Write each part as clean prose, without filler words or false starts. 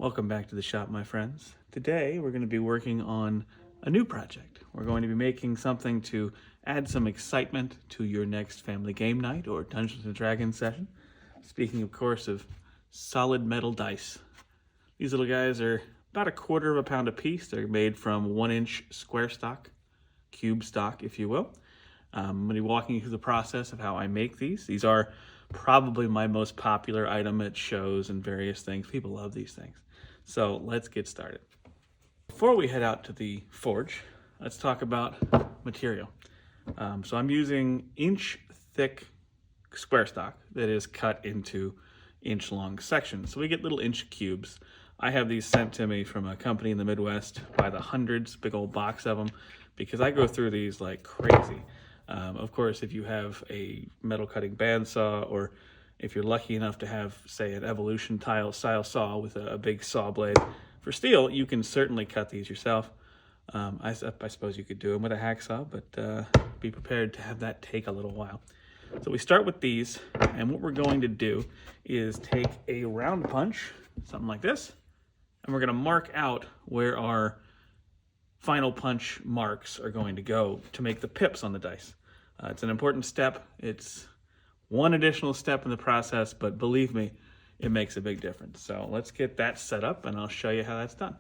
Welcome back to the shop, my friends. Today we're going to be working on a new project. We're going to be making something to add some excitement to your next family game night or Dungeons & Dragons session. Speaking, of course, of solid metal dice. These little guys are about 1/4 pound a piece. They're made from 1-inch square stock, cube stock, if you will. I'm going to be walking you through the process of how I make these. These are probably my most popular item at shows and various things. People love these things. So let's get started. Before we head out to the forge, let's talk about material. So I'm using inch-thick square stock that is cut into inch-long sections. So we get little inch cubes. I have these sent to me from a company in the Midwest by the hundreds, big old box of them, because I go through these like crazy. Of course, if you have a metal cutting bandsaw, or if you're lucky enough to have, say, an Evolution style saw with a big saw blade for steel, you can certainly cut these yourself. I suppose you could do them with a hacksaw, but be prepared to have that take a little while. So we start with these, and what we're going to do is take a round punch, something like this, and we're going to mark out where our final punch marks are going to go to make the pips on the dice. It's an important step. It's one additional step in the process, but believe me, it makes a big difference. So let's get that set up and I'll show you how that's done.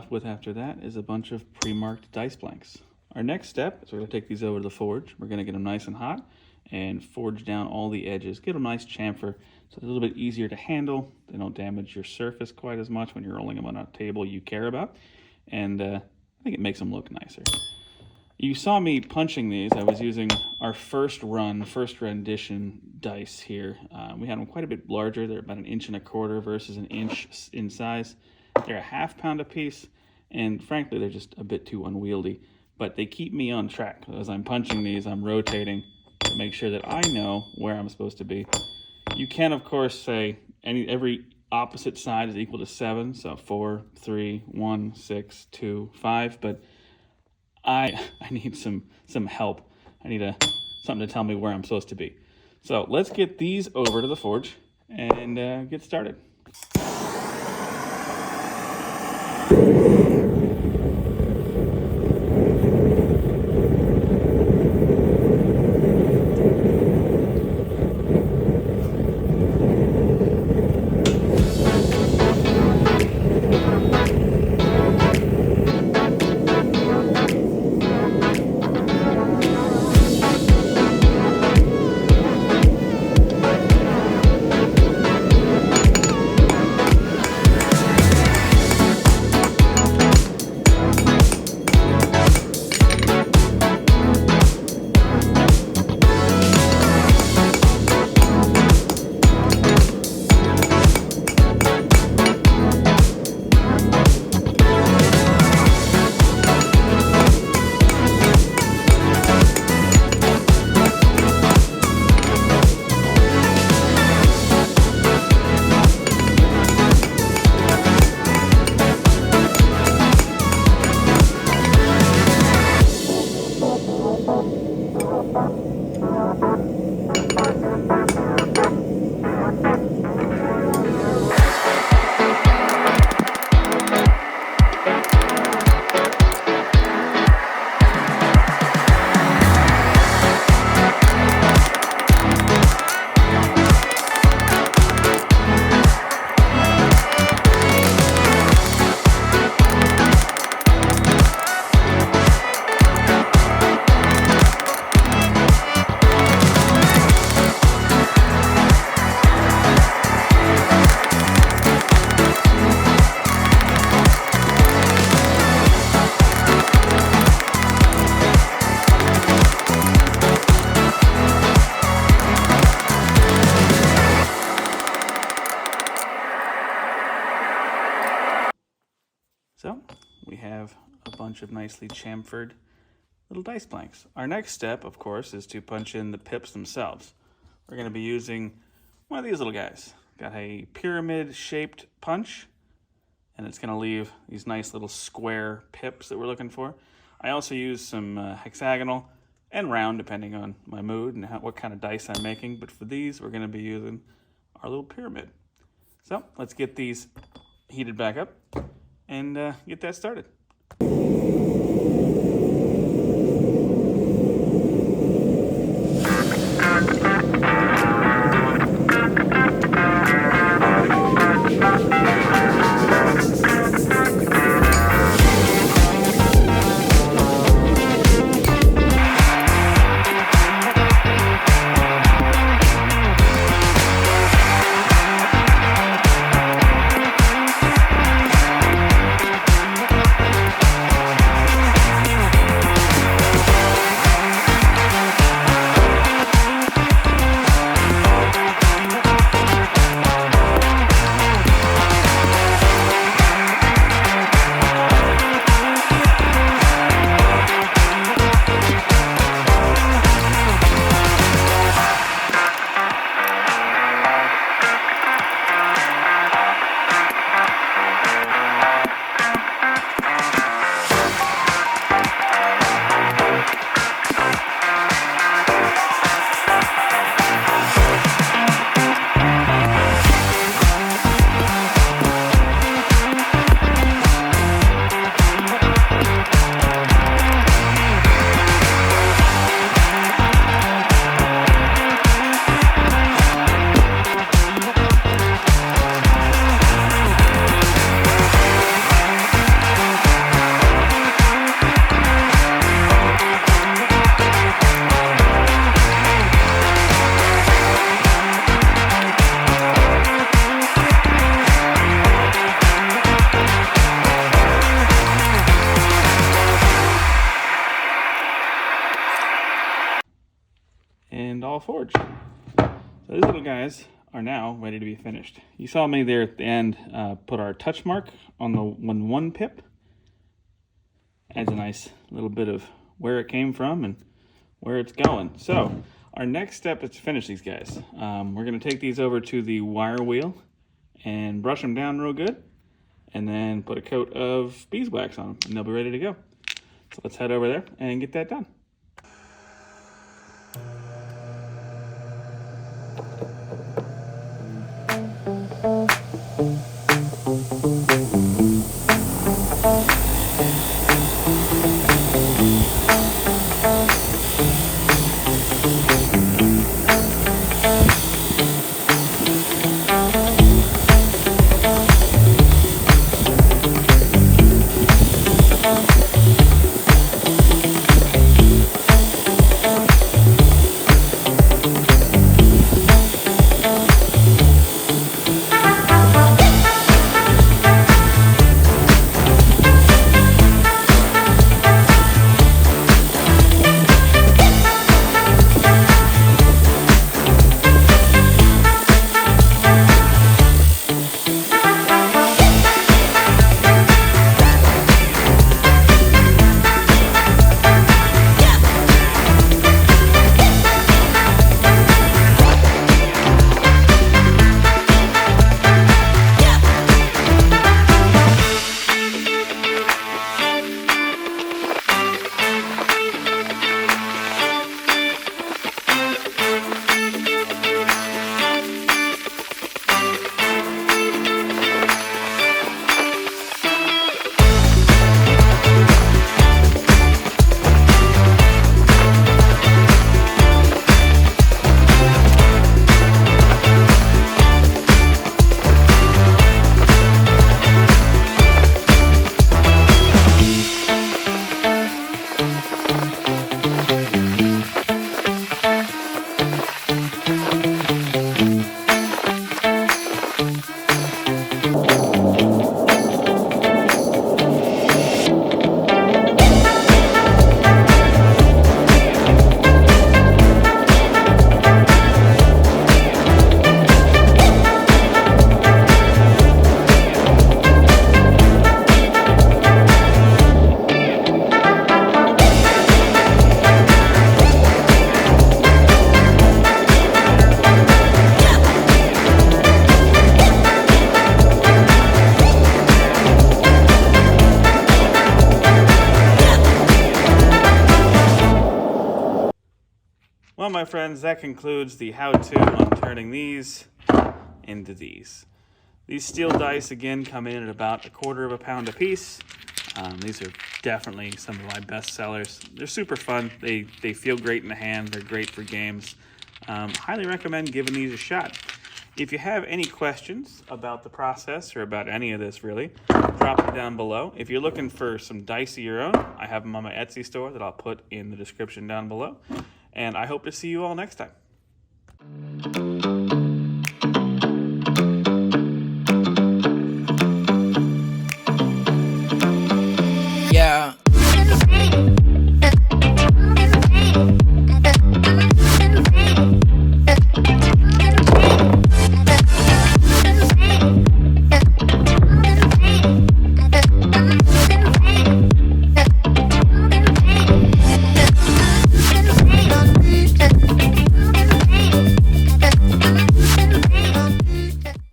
With after that is a bunch of pre-marked dice blanks. Our next step is we're going to take these over to the forge. We're going to get them nice and hot and forge down all the edges. Get them nice chamfer so they're a little bit easier to handle. They don't damage your surface quite as much when you're rolling them on a table you care about. And I think it makes them look nicer. You saw me punching these. I was using our first rendition dice here. We had them quite a bit larger. They're about 1.25 inches versus 1 inch in size. They're 1/2 pound a piece, and frankly, they're just a bit too unwieldy, but they keep me on track. As I'm punching these, I'm rotating to make sure that I know where I'm supposed to be. You can, of course, say every opposite side is equal to 7, so 4, 3, 1, 6, 2, 5, but I need some help. I need something to tell me where I'm supposed to be. So let's get these over to the forge and get started. of nicely chamfered little dice blanks. Our next step, of course, is to punch in the pips themselves. We're going to be using one of these little guys. Got a pyramid-shaped punch, and it's going to leave these nice little square pips that we're looking for. I also use some hexagonal and round, depending on my mood and what kind of dice I'm making. But for these, we're going to be using our little pyramid. So let's get these heated back up and get that started. And all forged. So these little guys are now ready to be finished. You saw me there at the end put our touch mark on the one pip. Adds a nice little bit of where it came from and where it's going. So our next step is to finish these guys. We're going to take these over to the wire wheel and brush them down real good, and then put a coat of beeswax on them, and they'll be ready to go. So let's head over there and get that done. Well, my friends, that concludes the how-to on turning these into these. These steel dice, again, come in at about 1/4 pound a piece. These are definitely some of my best sellers. They're super fun. They feel great in the hand. They're great for games. Highly recommend giving these a shot. If you have any questions about the process or about any of this, really, drop them down below. If you're looking for some dice of your own, I have them on my Etsy store that I'll put in the description down below. And I hope to see you all next time.